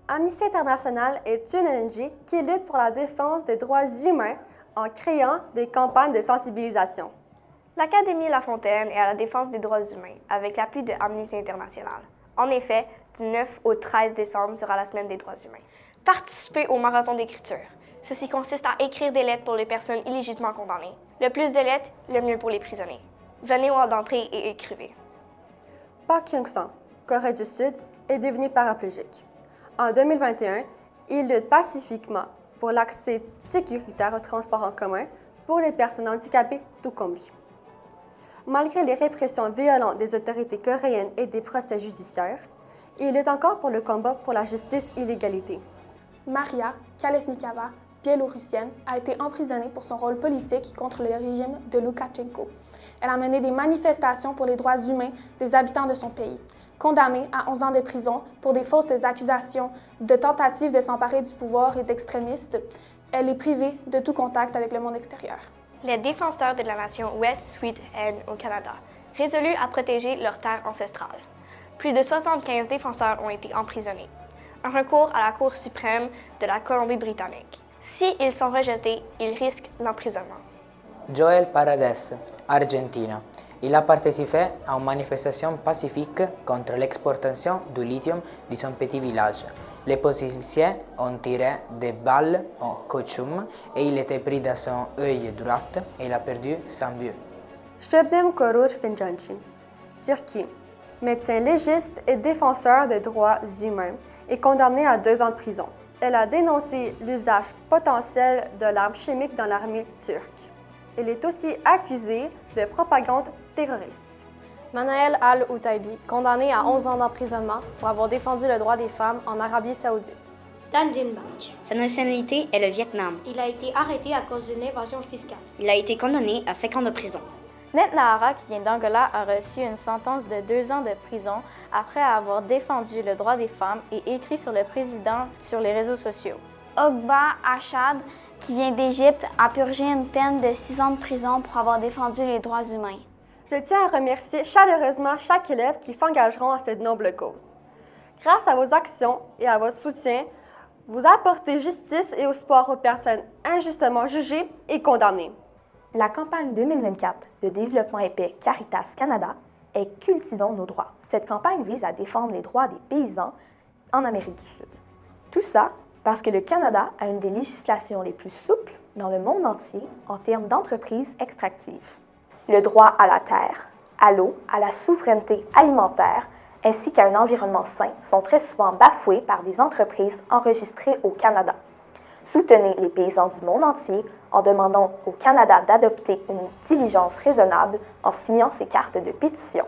Amnesty International est une ONG qui lutte pour la défense des droits humains en créant des campagnes de sensibilisation. L'Académie La Fontaine est à la défense des droits humains avec l'appui de Amnesty International. En effet, du 9 au 13 décembre sera la semaine des droits humains. Participez au marathon d'écriture. Ceci consiste à écrire des lettres pour les personnes illégitimement condamnées. Le plus de lettres, le mieux pour les prisonniers. Venez au hall d'entrée et écrivez. Park Kyung-sung, Corée du Sud, est devenu paraplégique. En 2021, il lutte pacifiquement pour l'accès sécuritaire au transport en commun pour les personnes handicapées, tout comme lui. Malgré les répressions violentes des autorités coréennes et des procès judiciaires, il lutte encore pour le combat pour la justice et l'égalité. Maria Kolesnikova, biélorussienne, a été emprisonnée pour son rôle politique contre le régime de Loukachenko. Elle a mené des manifestations pour les droits humains des habitants de son pays. Condamnée à 11 ans de prison pour des fausses accusations de tentative de s'emparer du pouvoir et d'extrémistes, elle est privée de tout contact avec le monde extérieur. Les défenseurs de la nation West Sweet Hen au Canada, résolus à protéger leurs terres ancestrales. Plus de 75 défenseurs ont été emprisonnés. Un recours à la Cour suprême de la Colombie-Britannique. S'ils sont rejetés, ils risquent l'emprisonnement. Joel Paredes, Argentina. Il a participé à une manifestation pacifique contre l'exportation du lithium de son petit village. Les policiers ont tiré des balles en caoutchouc et il était pris dans son œil droit et il a perdu sa vue. Şebnem Korur Fincancı, Turquie. Médecin légiste et défenseur des droits humains, est condamnée à 2 ans de prison. Elle a dénoncé l'usage potentiel de l'arme chimique dans l'armée turque. Elle est aussi accusée de propagande terroriste. Manael Al-Outaibi, condamné à 11 ans d'emprisonnement pour avoir défendu le droit des femmes en Arabie Saoudite. Dan Dinbach. Sa nationalité est le Vietnam. Il a été arrêté à cause d'une évasion fiscale. Il a été condamné à 5 ans de prison. Net Nahara, qui vient d'Angola, a reçu une sentence de 2 ans de prison après avoir défendu le droit des femmes et écrit sur le président sur les réseaux sociaux. Ogba Achad, qui vient d'Égypte, a purgé une peine de 6 ans de prison pour avoir défendu les droits humains. Je tiens à remercier chaleureusement chaque élève qui s'engageront à cette noble cause. Grâce à vos actions et à votre soutien, vous apportez justice et espoir aux personnes injustement jugées et condamnées. La campagne 2024 de développement épais Caritas Canada est Cultivons nos droits. Cette campagne vise à défendre les droits des paysans en Amérique du Sud. Tout ça parce que le Canada a une des législations les plus souples dans le monde entier en termes d'entreprises extractives. Le droit à la terre, à l'eau, à la souveraineté alimentaire, ainsi qu'à un environnement sain sont très souvent bafoués par des entreprises enregistrées au Canada. Soutenez les paysans du monde entier en demandant au Canada d'adopter une diligence raisonnable en signant ces cartes de pétition.